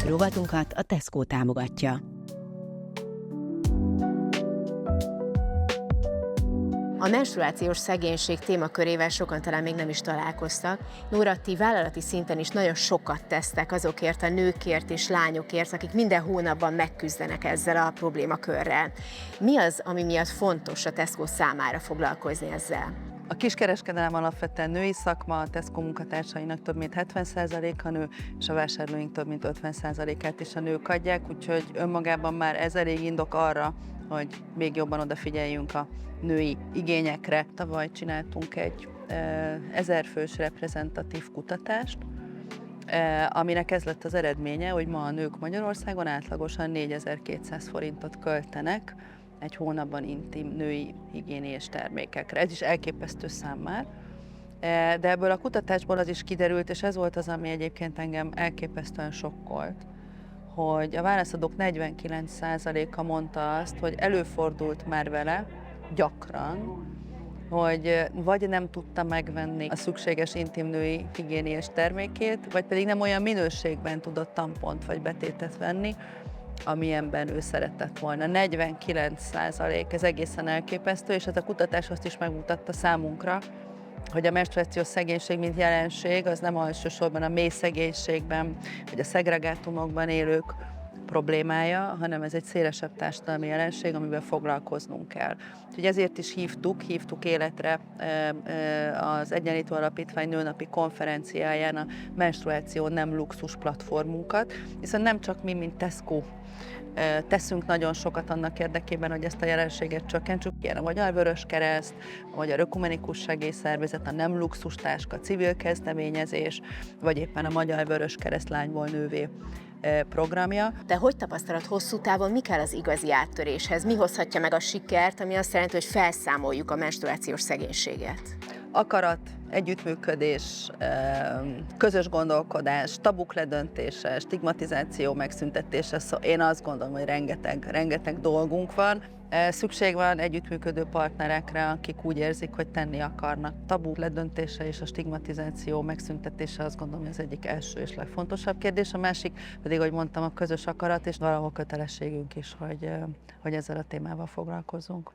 Rovatunkat a Tesco támogatja. A menstruációs szegénység témakörével sokan talán még nem is találkoztak. Nóra, ti vállalati szinten is nagyon sokat tesztek azokért a nőkért és lányokért, akik minden hónapban megküzdenek ezzel a problémakörrel. Mi az, ami miatt fontos a Tesco számára foglalkozni ezzel? A kiskereskedelem alapvetően női szakma, a Tesco munkatársainak több mint 70%-a nő, és a vásárlóink több mint 50%-át is a nők adják, úgyhogy önmagában már ez elég indok arra, hogy még jobban odafigyeljünk a női igényekre. Tavaly csináltunk egy 1000 fős reprezentatív kutatást, aminek ez lett az eredménye, hogy ma a nők Magyarországon átlagosan 4200 forintot költenek egy hónapban intim női higiéniás termékekre. Ez is elképesztő szám már, de ebből a kutatásból az is kiderült, és ez volt az, ami egyébként engem elképesztően sokkolt, hogy a válaszadók 49%-a mondta azt, hogy előfordult már vele gyakran, hogy vagy nem tudta megvenni a szükséges intim női higiéniás termékét, vagy pedig nem olyan minőségben tudott tampont vagy betétet venni, amilyenben ő szeretett volna. 49%, ez egészen elképesztő, és ez a kutatás azt is megmutatta számunkra, hogy a menstruációs szegénység, mint jelenség, az nem elsősorban a mély szegénységben, vagy a szegregátumokban élők problémája, hanem ez egy szélesebb társadalmi jelenség, amivel foglalkoznunk kell. Úgyhogy ezért is hívtuk életre az Egyenlítő Alapítvány nőnapi konferenciáján a menstruáció nem luxus platformunkat, hiszen nem csak mi, mint Tesco, teszünk nagyon sokat annak érdekében, hogy ezt a jelenséget csökkentsük. Ilyen a Magyar Vöröskereszt, a Magyar Ökumenikus Segélyszervezet, a Nem Luxus Táska civil kezdeményezés, vagy éppen a Magyar Vöröskereszt Lányból nővé programja. De hogy tapasztalod hosszú távon, mi kell az igazi áttöréshez? Mi hozhatja meg a sikert, ami azt jelenti, hogy felszámoljuk a menstruációs szegénységet? Akarat, együttműködés, közös gondolkodás, tabuk ledöntése, stigmatizáció megszüntetése. Szóval én azt gondolom, hogy rengeteg dolgunk van. Szükség van együttműködő partnerekre, akik úgy érzik, hogy tenni akarnak. Tabu ledöntése és a stigmatizáció megszüntetése, azt gondolom, hogy az egyik első és legfontosabb kérdés. A másik pedig, hogy mondtam, a közös akarat, és valahol kötelességünk is, hogy ezzel a témával foglalkozzunk.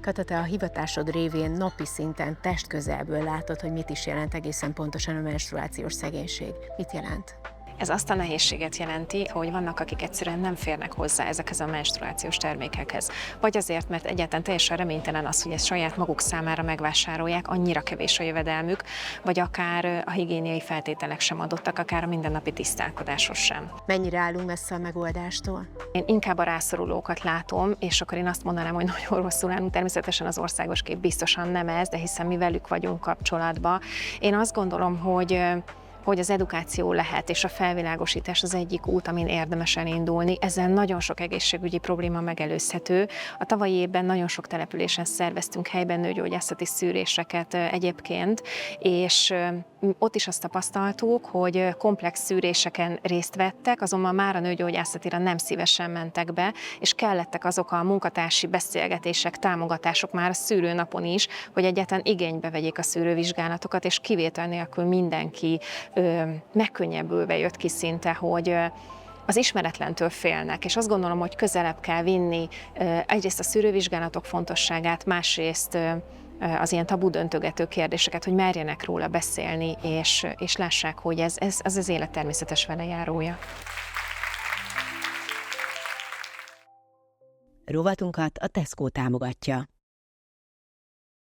Kata, te a hivatásod révén napi szinten testközelből látod, hogy mit is jelent egészen pontosan a menstruációs szegénység. Mit jelent? Ez azt a nehézséget jelenti, hogy vannak, akik egyszerűen nem férnek hozzá ezekhez a menstruációs termékekhez. Vagy azért, mert egyáltalán teljesen reménytelen az, hogy ezt saját maguk számára megvásárolják, annyira kevés a jövedelmük, vagy akár a higiéniai feltételek sem adottak, akár a mindennapi tisztálkodáshoz sem. Mennyire állunk messze a megoldástól? Én inkább a rászorulókat látom, és akkor én azt mondanám, hogy nagyon rosszul állunk. Természetesen az országos kép biztosan nem ez, de hiszen mi velük vagyunk kapcsolatban. Én azt gondolom, hogy az edukáció lehet, és a felvilágosítás az egyik út, amin érdemes elindulni. Ezzel nagyon sok egészségügyi probléma megelőzhető. A tavalyi évben nagyon sok településen szerveztünk helyben nőgyógyászati szűréseket egyébként, és ott is azt tapasztaltuk, hogy komplex szűréseken részt vettek, azonban már a nőgyógyászatira nem szívesen mentek be, és kellettek azok a munkatársi beszélgetések, támogatások már a szűrőnapon is, hogy egyáltalán igénybe vegyék a szűrővizsgálatokat, és kivétel nélkül mindenki megkönnyebbülve jött ki szinte, hogy az ismeretlentől félnek, és azt gondolom, hogy közelebb kell vinni egyrészt a szűrővizsgálatok fontosságát, másrészt az ilyen tabu döntögető kérdéseket, hogy merjenek róla beszélni, és lássák, hogy ez az élet természetes velejárója. Rovatunkat a Tesco támogatja.